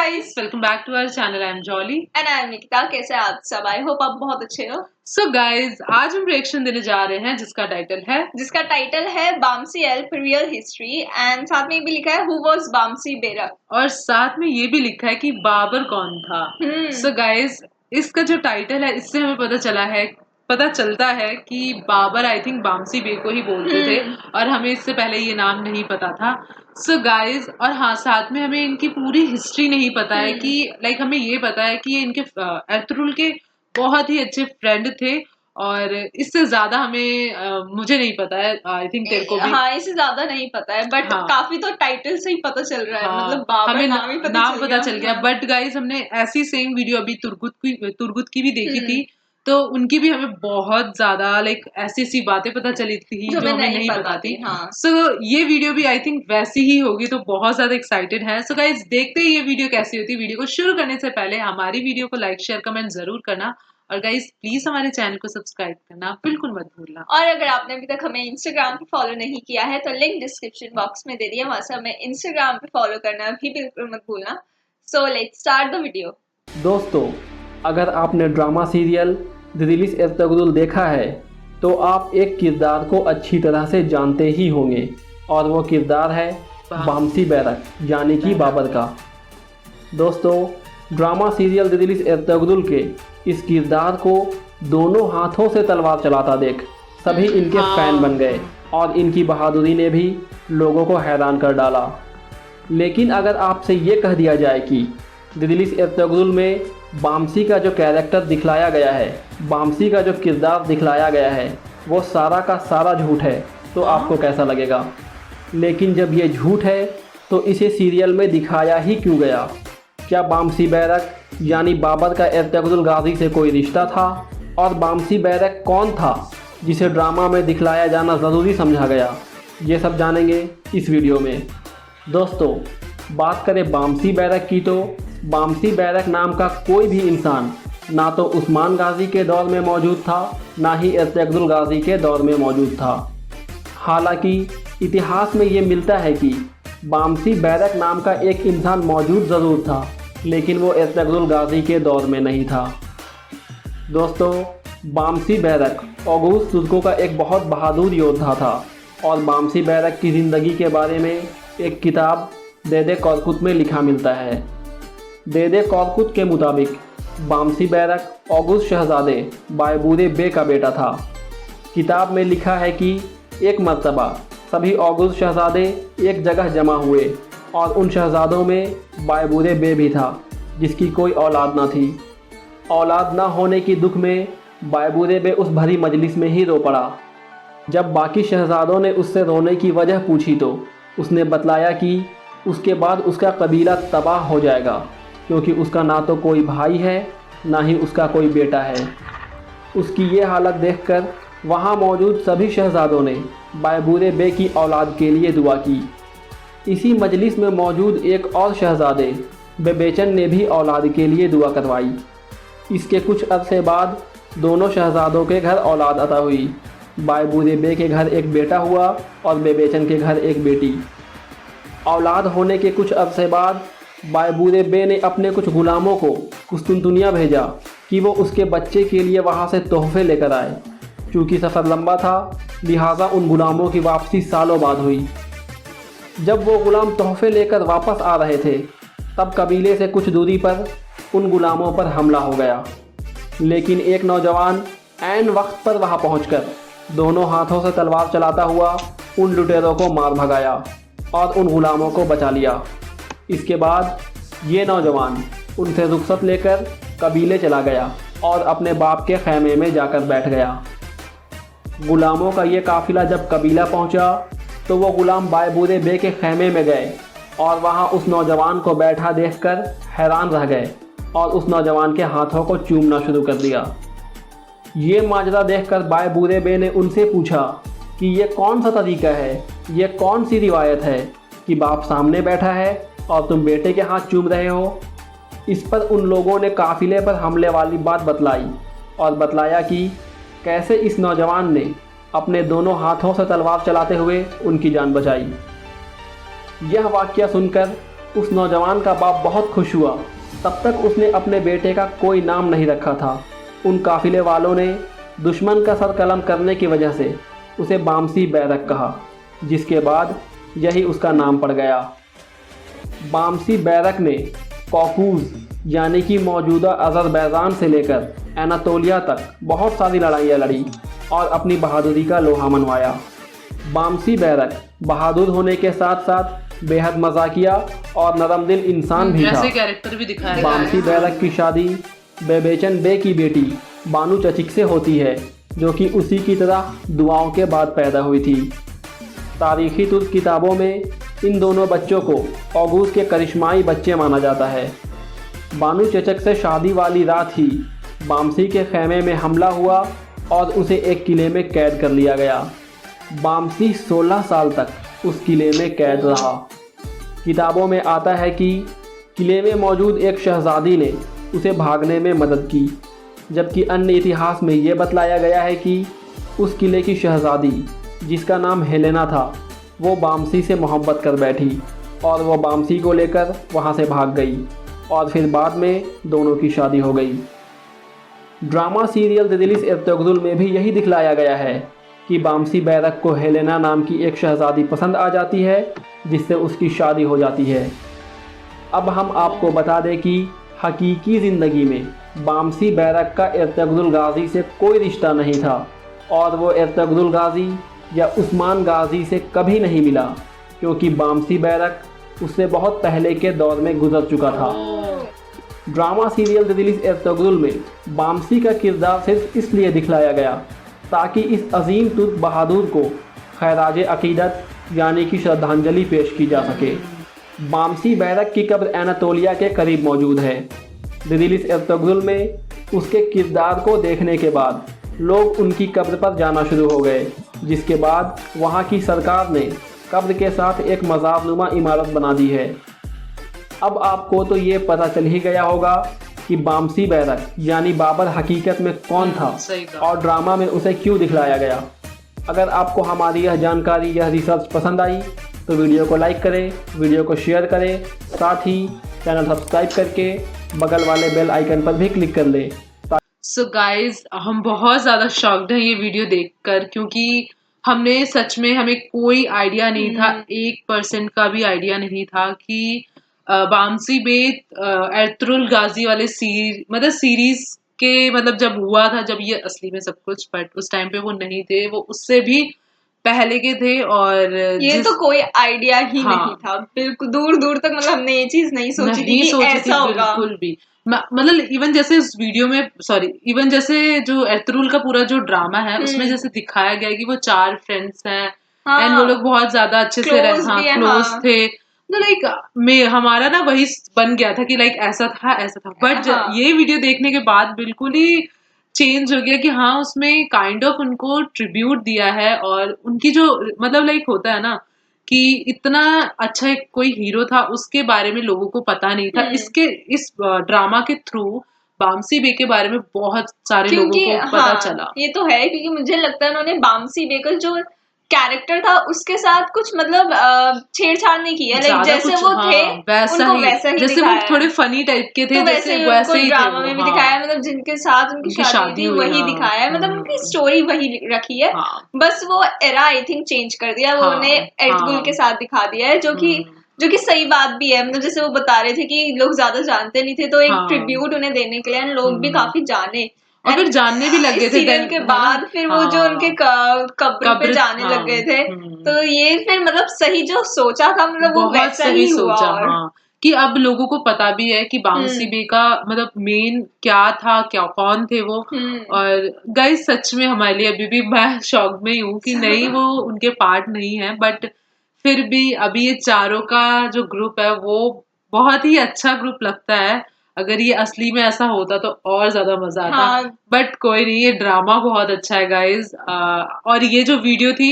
Guys, welcome back to our channel. I am Jolly and I am Nikita. कैसे आप सब? I hope आप बहुत अच्छे हो। सो गाइस, आज हम रिएक्शन देने जा रहे हैं जिसका टाइटल है Bamsi elf real history, and साथ में ये भी लिखा है हु वाज बामसी बेरक, और साथ में ये भी लिखा है कि बाबर कौन था। सो गाइस, इसका जो टाइटल है इससे हमें पता चलता है कि बाबर आई थिंक बामसी बे को ही बोलते थे और हमें इससे पहले ये नाम नहीं पता था। सो गाइस, और हाँ, साथ में हमें इनकी पूरी हिस्ट्री नहीं पता है कि लाइक हमें ये पता है कि ये इनके एर्थुरुल के बहुत ही अच्छे फ्रेंड थे और इससे ज्यादा हमें मुझे नहीं पता है। आई थिंक तेरे को भी हाँ, इससे ज्यादा नहीं पता है, बट हाँ, काफी तो टाइटल से ही पता चल रहा है। हाँ, मतलब बाबर हमें नाम ही पता चल गया। हाँ। बट गाइस, हमने ऐसी सेम वीडियो अभी तुर्गुत की भी देखी थी, तो उनकी भी हमें बहुत ज्यादा लाइक ऐसी बातें पता चली थी जो हमें नहीं पता थी। हाँ। सो ये वीडियो भी आई थिंक वैसी ही होगी, तो बहुत ज्यादा एक्साइटेड है। सो गाइस, देखते ही ये वीडियो कैसी होती है। वीडियो को शुरू करने से पहले हमारी वीडियो को लाइक शेयर कमेंट जरूर करना, और गाइस प्लीज हमारे चैनल को सब्सक्राइब करना बिल्कुल मत भूलना। और अगर आपने अभी तक हमें इंस्टाग्राम पे फॉलो नहीं किया है तो लिंक डिस्क्रिप्शन बॉक्स में दे दिया, वहां से हमें इंस्टाग्राम पे फॉलो करना भी बिल्कुल मत भूलना। So let's start the video. दोस्तों, अगर आपने ड्रामा सीरियल दिदीलिस एर्तुगरुल देखा है तो आप एक किरदार को अच्छी तरह से जानते ही होंगे, और वो किरदार है बामसी बेरक यानी कि बाबर का। दोस्तों, ड्रामा सीरियल दिदीलिस एर्तुगरुल के इस किरदार को दोनों हाथों से तलवार चलाता देख सभी इनके फैन बन गए और इनकी बहादुरी ने भी लोगों को हैरान कर डाला। लेकिन अगर आपसे ये कह दिया जाए कि दिदीलिस एर्तुगरुल में बामसी का जो कैरेक्टर दिखलाया गया है, बामसी का जो किरदार दिखलाया गया है, वो सारा का सारा झूठ है, तो आपको कैसा लगेगा? लेकिन जब ये झूठ है तो इसे सीरियल में दिखाया ही क्यों गया? क्या बामसी बेरक यानी बाबर का एर्तुगरुल गाजी से कोई रिश्ता था? और बामसी बेरक कौन था जिसे ड्रामा में दिखलाया जाना ज़रूरी समझा गया? ये सब जानेंगे इस वीडियो में। दोस्तों, बात करें बामसी बेरक की तो बामसी बेरक नाम का कोई भी इंसान ना तो उस्मान गाजी के दौर में मौजूद था, ना ही एर्तुगरुल गाजी के दौर में मौजूद था। हालांकि इतिहास में ये मिलता है कि बामसी बेरक नाम का एक इंसान मौजूद ज़रूर था, लेकिन वो एर्तुगरुल गाजी के दौर में नहीं था। दोस्तों, बामसी बेरक ओघुज़ तुर्कों का एक बहुत बहादुर योद्धा था, और बामसी बेरक की ज़िंदगी के बारे में एक किताब देदे कॉर्कुत में लिखा मिलता है। देदे कॉर्कुत के मुताबिक बामसी बेरक ओघुज़ शहज़ादे बायबूरे बे का बेटा था। किताब में लिखा है कि एक मर्तबा सभी ओघुज़ शहज़ादे एक जगह जमा हुए और उन शहज़ादों में बायबूरे बे भी था, जिसकी कोई औलाद न थी। औलाद न होने की दुख में बायबूरे बे उस भरी मजलिस में ही रो पड़ा। जब बाकी शहज़ादों ने उससे रोने की वजह पूछी तो उसने बतलाया कि उसके बाद उसका कबीला तबाह हो जाएगा, क्योंकि उसका ना तो कोई भाई है ना ही उसका कोई बेटा है। उसकी ये हालत देखकर वहाँ मौजूद सभी शहज़ादों ने बायबूरे बे की औलाद के लिए दुआ की। इसी मजलिस में मौजूद एक और शहज़ादे बेबेचन ने भी औलाद के लिए दुआ करवाई। इसके कुछ अरसे बाद दोनों शहज़ादों के घर औलाद अता हुई। बायबूरे बे के घर एक बेटा हुआ और बेबेचन के घर एक बेटी। औलाद होने के कुछ अरसे बाद बायबूरे बे ने अपने कुछ गुलामों को कुस्तुनतुनिया भेजा कि वो उसके बच्चे के लिए वहाँ से तोहफे लेकर आए। चूँकि सफ़र लंबा था, लिहाजा उन गुलामों की वापसी सालों बाद हुई। जब वो गुलाम तोहफे लेकर वापस आ रहे थे, तब कबीले से कुछ दूरी पर उन गुलामों पर हमला हो गया। लेकिन एक नौजवान ऐन वक्त पर वहाँ पहुंचकर दोनों हाथों से तलवार चलाता हुआ उन लुटेरों को मार भगाया और उन गुलामों को बचा लिया। इसके बाद ये नौजवान उनसे रुखसत लेकर कबीले चला गया और अपने बाप के खैमे में जाकर बैठ गया। गुलामों का ये काफ़िला जब कबीला पहुंचा तो वो गुलाम बायबूरे बे के खैमे में गए और वहाँ उस नौजवान को बैठा देखकर हैरान रह गए और उस नौजवान के हाथों को चूमना शुरू कर दिया। ये माजरा देखकर बायबूरे बे ने उनसे पूछा कि ये कौन सा तरीका है, ये कौन सी रिवायत है कि बाप सामने बैठा है और तुम बेटे के हाथ चूम रहे हो। इस पर उन लोगों ने काफ़िले पर हमले वाली बात बतलाई और बतलाया कि कैसे इस नौजवान ने अपने दोनों हाथों से तलवार चलाते हुए उनकी जान बचाई। यह वाक़या सुनकर उस नौजवान का बाप बहुत खुश हुआ। तब तक उसने अपने बेटे का कोई नाम नहीं रखा था। उन काफिले वालों ने दुश्मन का सर कलम करने की वजह से उसे बामसी बैरक कहा, जिसके बाद यही उसका नाम पड़ गया। बामसी बैरक ने कॉकूज यानी कि मौजूदा अज़रबैजान से लेकर एनातोलिया तक बहुत सारी लड़ाइयाँ लड़ी और अपनी बहादुरी का लोहा मनवाया। बामसी बैरक बहादुर होने के साथ साथ बेहद मजाकिया और नरम दिल इंसान भी था। ऐसे कैरेक्टर भी दिखाया गया बामसी है। बैरक की शादी बेबेचन बे की बेटी बानू चचिक से होती है, जो कि उसी की तरह दुआओं के बाद पैदा हुई थी। तारीखी तुर्क किताबों में इन दोनों बच्चों को ऑगूस के करिश्माई बच्चे माना जाता है। बानू चचक से शादी वाली रात ही बामसी के खेमे में हमला हुआ और उसे एक किले में कैद कर लिया गया। बामसी 16 साल तक उस किले में कैद रहा। किताबों में आता है कि किले में मौजूद एक शहजादी ने उसे भागने में मदद की, जबकि अन्य इतिहास में ये बतलाया गया है कि उस किले की शहजादी, जिसका नाम हेलेना था, वो बामसी से मोहब्बत कर बैठी और वो बामसी को लेकर वहाँ से भाग गई और फिर बाद में दोनों की शादी हो गई। ड्रामा सीरियल दिदिलिस एर्तुगरुल में भी यही दिखलाया गया है कि बामसी बैरक को हेलेना नाम की एक शहजादी पसंद आ जाती है, जिससे उसकी शादी हो जाती है। अब हम आपको बता दें कि हकीकी ज़िंदगी में बामसी बैरक का एर्तुगरुल गाजी से कोई रिश्ता नहीं था और वो एर्तुगरुल गाजी या उस्मान गाजी से कभी नहीं मिला, क्योंकि बामसी बैरक उससे बहुत पहले के दौर में गुजर चुका था। ड्रामा सीरियल दिदिलिस एर्तुगरुल में बामसी का किरदार सिर्फ इसलिए दिखलाया गया ताकि इस अजीम तुर्क बहादुर को खैराज अकीदत यानी कि श्रद्धांजलि पेश की जा सके। बामसी बैरक की कब्र एनातोलिया के करीब मौजूद है। दिदिलिस एर्तुगरुल में उसके किरदार को देखने के बाद लोग उनकी कब्र पर जाना शुरू हो गए, जिसके बाद वहाँ की सरकार ने कब्र के साथ एक मज़ार-नुमा इमारत बना दी है। अब आपको तो ये पता चल ही गया होगा कि बामसी बैरक यानी बाबर हकीकत में कौन था सही कहा। और ड्रामा में उसे क्यों दिखलाया गया। अगर आपको हमारी यह जानकारी, यह रिसर्च पसंद आई तो वीडियो को लाइक करें, वीडियो को शेयर करें, साथ ही चैनल सब्सक्राइब करके बगल वाले बेल आइकन पर भी क्लिक कर लें। सो गाइज, हम बहुत ज़्यादा शॉक्ड हैं ये वीडियो देखकर, क्योंकि हमने सच में, हमें कोई आइडिया नहीं था, 1% का भी आइडिया नहीं था कि बामसी बे एर्तुगरुल गाजी वाले सीरीज के जब हुआ था, जब ये असली में सब कुछ, बट उस टाइम पे वो नहीं थे, वो उससे भी पहले के थे। और ये तो कोई आइडिया ही हाँ, नहीं था, बिल्कुल दूर दूर तक हमने ये चीज नहीं सोची थी कि ऐसा होगा। बिल्कुल भी इवन जैसे इस वीडियो में, इवन जैसे जो एर्तुगरुल का पूरा जो ड्रामा है उसमें जैसे दिखाया गया है कि वो 4 फ्रेंड्स हैं एंड वो लोग बहुत ज्यादा अच्छे से क्लोज थे। हमारा ना वही बन गया था कि ऐसा था, बट ये वीडियो देखने के बाद बिल्कुल ही चेंज हो गया कि हाँ, उसमें काइंड ऑफ उनको ट्रिब्यूट दिया है और उनकी जो होता है ना कि इतना अच्छा एक कोई हीरो था, उसके बारे में लोगों को पता नहीं था। इस ड्रामा के थ्रू बामसी बे के बारे में बहुत सारे लोगों को पता चला। ये तो है, क्योंकि मुझे लगता है उन्होंने बामसी बे का जो कैरेक्टर था उसके साथ कुछ छेड़छाड़ नहीं किया, जैसे वो थे वैसा ही जैसे वो थोड़े फनी टाइप के थे, तो वैसे ही ड्रामा में भी दिखाया, जिनके साथ उनकी शादी थी वही दिखाया है, उनकी स्टोरी वही रखी है। बस वो एरा आई थिंक चेंज कर दिया, वो उन्हें एर्तुगरुल के साथ दिखा दिया है, जो कि सही बात भी है। जैसे वो बता रहे थे कि लोग ज्यादा जानते नहीं थे, तो एक ट्रिब्यूट उन्हें देने के लिए लोग भी काफी जाने और फिर जानने भी लगे थे सीरियल के बाद, फिर वो जो उनके कब्र पे जाने लग गए थे। तो ये फिर सही जो सोचा था, वो वैसा ही हुआ। कि अब लोगों को पता भी है कि बामसी बे का मेन क्या था, कौन थे वो। और गाइस, सच में हमारे लिए अभी भी मैं शॉक में ही हूँ कि नहीं, वो उनके पार्ट नहीं है, बट फिर भी अभी ये चारों का जो ग्रुप है वो बहुत ही अच्छा ग्रुप लगता है। अगर ये असली में ऐसा होता तो और ज्यादा मजा आता, बट कोई नहीं, ये ड्रामा बहुत अच्छा है गाइज। और ये जो वीडियो थी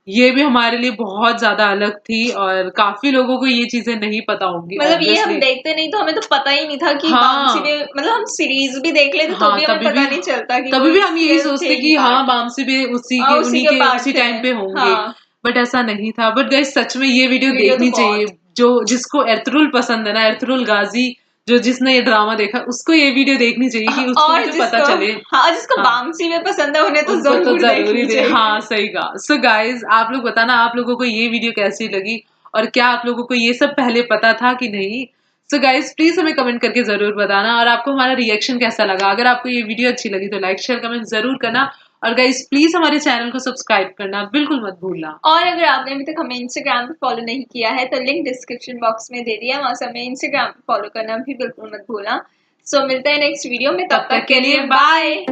ये भी हमारे लिए बहुत ज्यादा अलग थी और काफी लोगों को ये चीजें नहीं पता होंगी। ये हम देखते नहीं तो हमें तो पता ही नहीं था कि बामसी बे, हम सीरीज भी देख लेते तो भी हमें पता नहीं चलता कि तभी भी हम यही सोचते कि हाँ, बामसी बे उसी टाइम पे होंगे, बट ऐसा नहीं था। बट गाइस, सच में ये वीडियो देखनी चाहिए, जो जिसको एर्तुगरुल पसंद है ना, एर्तुगरुल गाजी, जो जिसने ये ड्रामा देखा उसको ये वीडियो देखनी चाहिए कि उसको और तो पता चले। हाँ, जिसको बामसी में पसंद है उन्हें तो जरूर देखनी चाहिए। हाँ सही कहा। सो गाइज आप लोग बताना आप लोगों को ये वीडियो कैसी लगी और क्या आप लोगों को ये सब पहले पता था कि नहीं। सो गाइज प्लीज हमें कमेंट करके जरूर बताना और आपको हमारा रिएक्शन कैसा लगा। अगर आपको ये वीडियो अच्छी लगी तो लाइक शेयर कमेंट जरूर करना और गाइज प्लीज हमारे चैनल को सब्सक्राइब करना बिल्कुल मत भूलना। और अगर आपने अभी तक हमें इंस्टाग्राम पे फॉलो नहीं किया है तो लिंक डिस्क्रिप्शन बॉक्स में दे दिया, वहां से हमें इंस्टाग्राम पे फॉलो करना भी बिल्कुल मत भूलना। सो मिलते हैं नेक्स्ट वीडियो में, तब तक के लिए बाय।